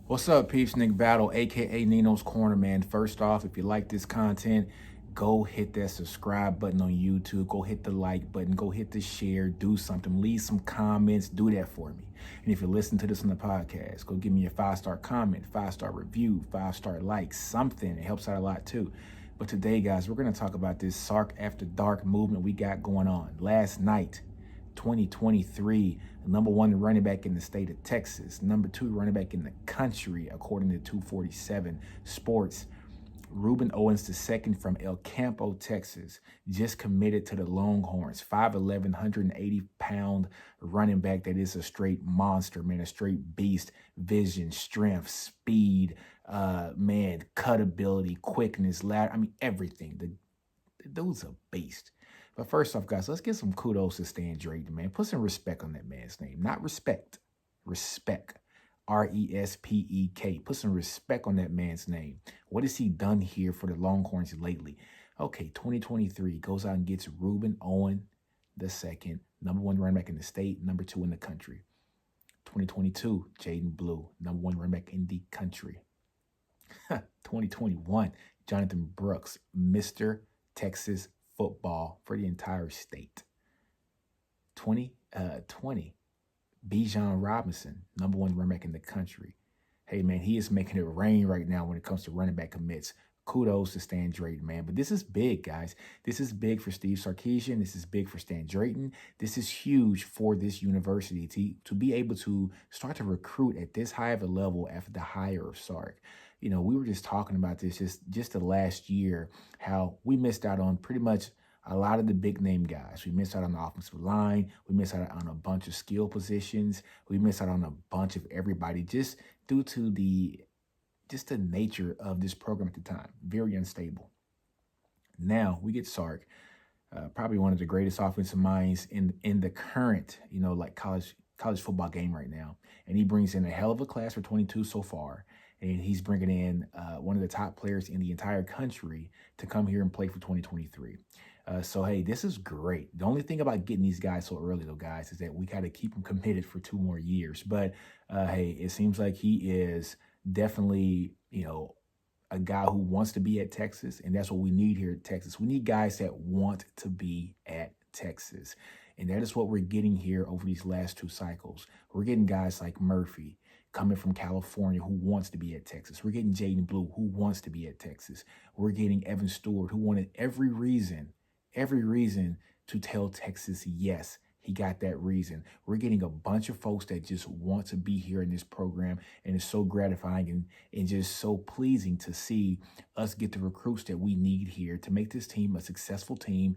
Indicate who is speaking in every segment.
Speaker 1: What's up, peeps? Nick Battle, aka NinosCorner, man. First off, if you like this content, go hit that subscribe button on YouTube. Go hit the like button. Go hit the share. Do something. Leave some comments. Do that for me. And if you listen to this on the podcast, go give me a 5-star comment, 5-star review, 5-star like, something. It helps out a lot too. But today, guys, we're going to talk about this Sark After Dark movement we got going on. Last night, 2023, number one running back in the state of Texas, number two running back in the country, according to 247 Sports. Rueben Owens II from El Campo, Texas, just committed to the Longhorns. 5'11", 180-pound running back that is a straight monster, man, a straight beast. Vision, strength, speed, man, cut ability, quickness, everything. The dude's a beast. But first off, guys, let's give some kudos to Stan Drayton, man. Put some respect on that man's name. Not respect. Respect. RESPEK. Put some respect on that man's name. What has he done here for the Longhorns lately? Okay, 2023 goes out and gets Rueben Owens II, number one running back in the state, number two in the country. 2022, Jaden Blue, number one running back in the country. 2021, Jonathan Brooks, Mr. Texas football for the entire state. 2020, Bijan Robinson, number one running back in the country. Hey, man, he is making it rain right now when it comes to running back commits. Kudos to Stan Drayton, man. But this is big, guys. This is big for Steve Sarkisian. This is big for Stan Drayton. This is huge for this university to be able to start to recruit at this high of a level after the hire of Sark. You know, we were just talking about this just the last year, how we missed out on pretty much a lot of the big name guys. We missed out on the offensive line. We missed out on a bunch of skill positions. We missed out on a bunch of everybody just due to the nature of this program at the time. Very unstable. Now we get Sark, probably one of the greatest offensive minds in the current, college football game right now. And he brings in a hell of a class for 22 so far. And he's bringing in one of the top players in the entire country to come here and play for 2023. So, hey, this is great. The only thing about getting these guys so early, though, guys, is that we got to keep them committed for 2 more years. But, hey, it seems like he is definitely, a guy who wants to be at Texas, and that's what we need here at Texas. We need guys that want to be at Texas, and that is what we're getting here over these last 2 cycles. We're getting guys like Murphy coming from California who wants to be at Texas. We're getting Jaden Blue who wants to be at Texas. We're getting Evan Stewart who wanted every reason to tell Texas yes. He got that reason. We're getting a bunch of folks that just want to be here in this program, and it's so gratifying and just so pleasing to see us get the recruits that we need here to make this team a successful team,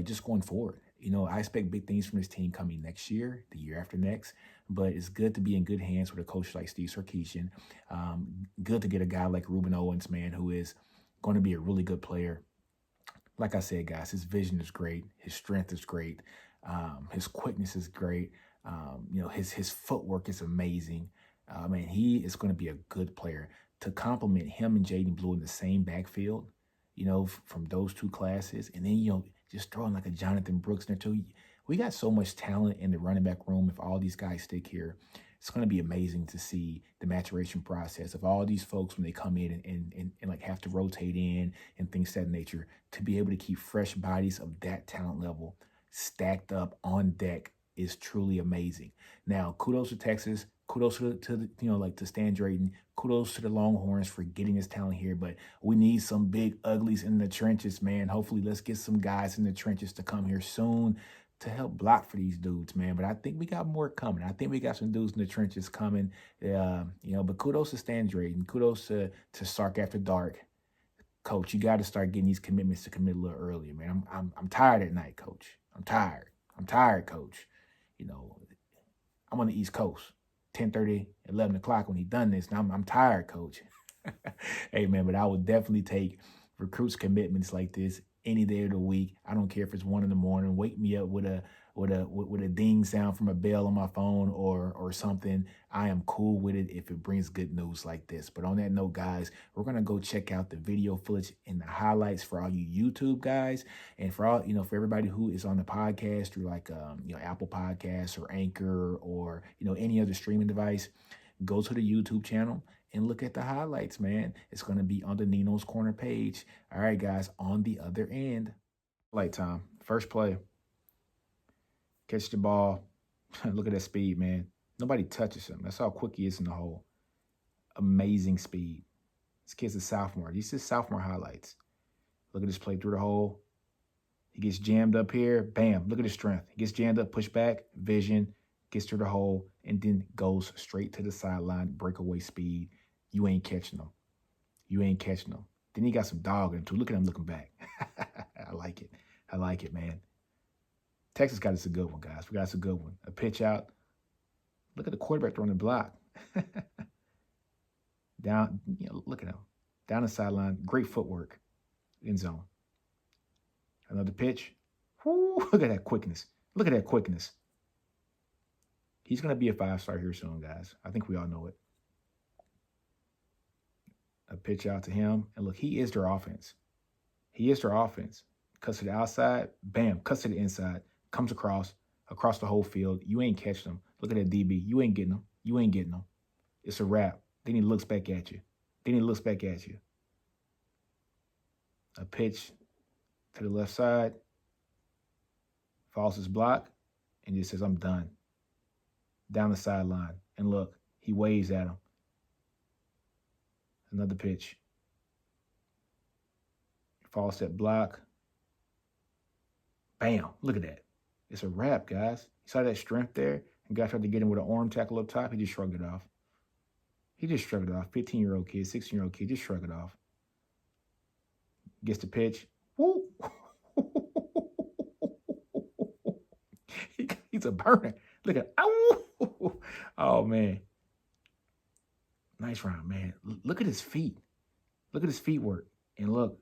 Speaker 1: just going forward. I expect big things from this team coming next year, the year after next, but it's good to be in good hands with a coach like Steve Sarkisian. Good to get a guy like Rueben Owens, man, who is going to be a really good player. Like I said, guys, his vision is great. His strength is great. His quickness is great. His footwork is amazing. He is going to be a good player. To complement him and Jaden Blue in the same backfield, from those 2 classes, and then, just throwing like a Jonathan Brooks in there too. We got so much talent in the running back room. If all these guys stick here, it's going to be amazing to see the maturation process of all these folks when they come in and like have to rotate in and things of that nature, to be able to keep fresh bodies of that talent level stacked up on deck is truly amazing. Now, kudos to Texas. Kudos to Stan Drayton. Kudos to the Longhorns for getting this talent here. But we need some big uglies in the trenches, man. Hopefully, let's get some guys in the trenches to come here soon to help block for these dudes, man. But I think we got more coming. I think we got some dudes in the trenches coming. But kudos to Stan Drayton. Kudos to Sark After Dark. Coach, you got to start getting these commitments to commit a little earlier, man. I'm tired at night, Coach. I'm tired, Coach. I'm on the East Coast, 10:30, 11 o'clock when he done this. Now I'm tired, Coach. Hey, man, but I would definitely take recruits commitments like this any day of the week. I don't care if it's 1 in the morning. Wake me up with a ding sound from a bell on my phone or something. I am cool with it if it brings good news like this. But on that note, guys, we're going to go check out the video footage and the highlights for all you YouTube guys, and for all, for everybody who is on the podcast through like, Apple Podcasts or Anchor or, any other streaming device. go to the YouTube channel and look at the highlights, man. It's going to be on the Nino's Corner page. All right, guys, on the other end. Light time. First play. Catch the ball. Look at that speed, man. Nobody touches him. That's how quick he is in the hole. Amazing speed. This kid's a sophomore. These are sophomore highlights. Look at this play through the hole. He gets jammed up here. Bam. Look at his strength. He gets jammed up, push back, vision, gets through the hole, and then goes straight to the sideline, breakaway speed. You ain't catching him. You ain't catching him. Then he got some dog in him, too. Look at him looking back. I like it. I like it, man. Texas got us a good one, guys. We got us a good one. A pitch out. Look at the quarterback throwing the block. Down, look at him. Down the sideline. Great footwork. End zone. Another pitch. Woo, look at that quickness. Look at that quickness. He's going to be a 5-star here soon, guys. I think we all know it. A pitch out to him. And look, he is their offense. He is their offense. Cuts to the outside. Bam. Cuts to the inside. Comes across the whole field. You ain't catching him. Look at that DB. You ain't getting him. You ain't getting him. It's a wrap. Then he looks back at you. A pitch to the left side. Falls his block. And just says, I'm done. Down the sideline. And look, he waves at him. Another pitch. Falls that block. Bam. Look at that. It's a wrap, guys. You saw that strength there? And guy tried to get him with an arm tackle up top. He just shrugged it off. 15-year-old kid, 16-year-old kid, just shrug it off. Gets the pitch. Woo! He's a burner. Look at, ow! Oh, man. Nice round, man. Look at his feet. Look at his feet work. And look,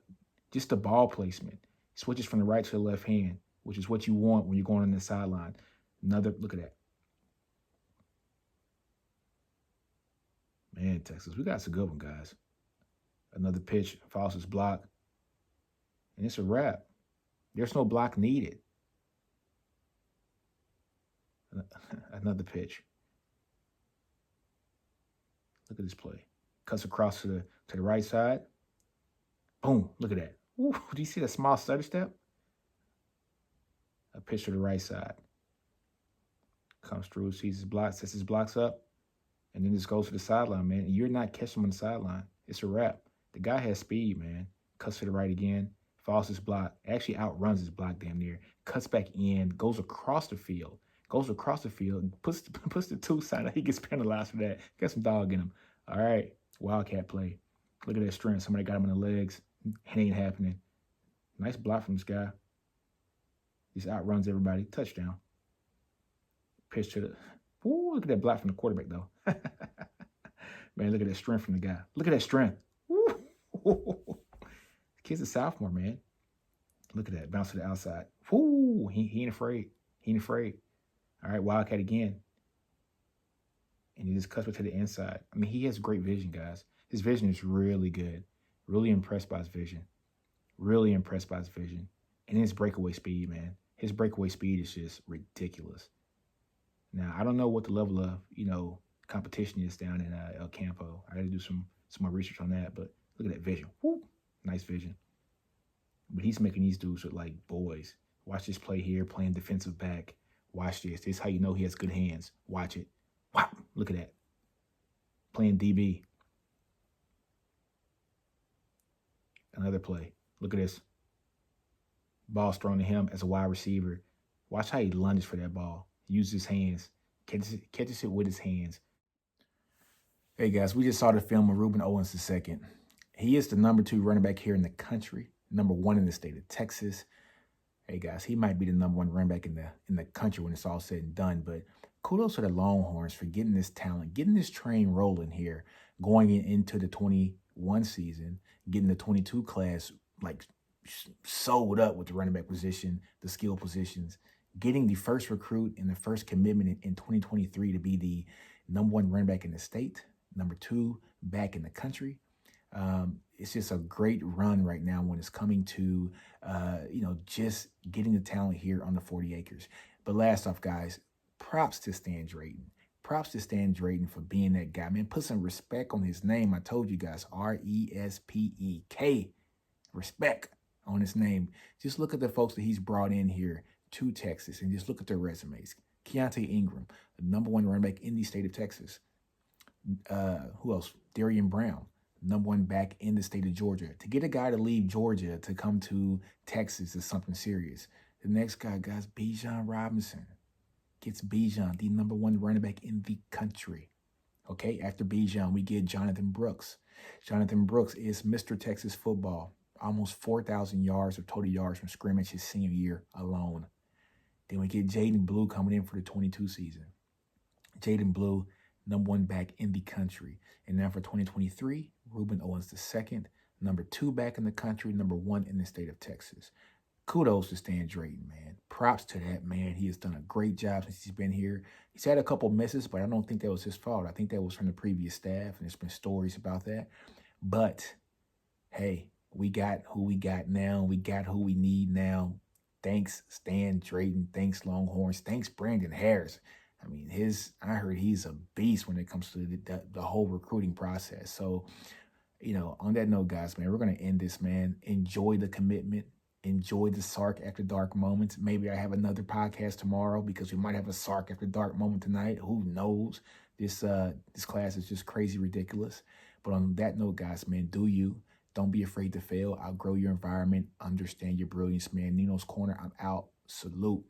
Speaker 1: just the ball placement. He switches from the right to the left hand, which is what you want when you're going on the sideline. Look at that. Man, Texas, we got some good one, guys. Another pitch, falls his block. And it's a wrap. There's no block needed. Another pitch. Look at this play. Cuts across to the right side. Boom. Look at that. Ooh, do you see that small stutter step? A pitch to the right side. Comes through, sees his block, sets his blocks up, and then just goes to the sideline, man. And you're not catching him on the sideline. It's a wrap. The guy has speed, man. Cuts to the right again. Falls his block. Actually outruns his block damn near. Cuts back in. Goes across the field. Puts the 2 sign. He gets penalized for that. Got some dog in him. All right. Wildcat play. Look at that strength. Somebody got him in the legs. It ain't happening. Nice block from this guy. Just outruns everybody. Touchdown. Pitch to the... Ooh, look at that block from the quarterback, though. Man, look at that strength from the guy. Look at that strength. Ooh. Kid's a sophomore, man. Look at that. Bounce to the outside. Ooh, he ain't afraid. All right, Wildcat again. And he just cuts it to the inside. I mean, he has great vision, guys. His vision is really good. Really impressed by his vision. And his breakaway speed, man. His breakaway speed is just ridiculous. Now, I don't know what the level of, competition is down in El Campo. I got to do some more research on that. But look at that vision. Woo! Nice vision. But he's making these dudes look like boys. Watch this play here, playing defensive back. Watch this. This is how you know he has good hands. Watch it. Wow. Look at that. Playing DB. Another play. Look at this. Ball's thrown to him as a wide receiver. Watch how he lunges for that ball. Uses his hands. Catches it with his hands. Hey, guys, we just saw the film of Rueben Owens II. He is the number 2 running back here in the country. Number 1 in the state of Texas. Hey, guys, he might be the number 1 running back in the country when it's all said and done. But kudos to the Longhorns for getting this talent, getting this train rolling here, going into the 21 season, getting the 22 class like sold up with the running back position, the skill positions, getting the first recruit and the first commitment in 2023 to be the number 1 running back in the state, number 2 back in the country. It's just a great run right now when it's coming to, just getting the talent here on the 40 acres. But last off, guys, props to Stan Drayton. Props to Stan Drayton for being that guy, man. Put some respect on his name. I told you guys, Respek. Respect on his name. Just look at the folks that he's brought in here to Texas and just look at their resumes. Keontae Ingram, the number one running back in the state of Texas. Who else? Darian Brown, number one back in the state of Georgia. To get a guy to leave Georgia to come to Texas is something serious. The next guy, guys, Bijan Robinson. Gets Bijan, the number one running back in the country. Okay, after Bijan, we get Jonathan Brooks. Jonathan Brooks is Mr. Texas football. Almost 4,000 yards of total yards from scrimmage his senior year alone. Then we get Jaden Blue coming in for the 22 season. Jaden Blue, number one back in the country. And now for 2023, Rueben Owens II, number two back in the country, number one in the state of Texas. Kudos to Stan Drayton, man. Props to that man. He has done a great job since he's been here. He's had a couple misses, but I don't think that was his fault. I think that was from the previous staff, and there's been stories about that. But, hey, we got who we got now. We got who we need now. Thanks, Stan Drayton. Thanks, Longhorns. Thanks, Brandon Harris. I mean, I heard he's a beast when it comes to the whole recruiting process. So, on that note, guys, man, we're going to end this, man. Enjoy the commitment. Enjoy the Sark After Dark moments. Maybe I have another podcast tomorrow because we might have a Sark After Dark moment tonight. Who knows? This class is just crazy ridiculous. But on that note, guys, man, do you. Don't be afraid to fail. Outgrow your environment. Understand your brilliance, man. NinosCorner, I'm out. Salute.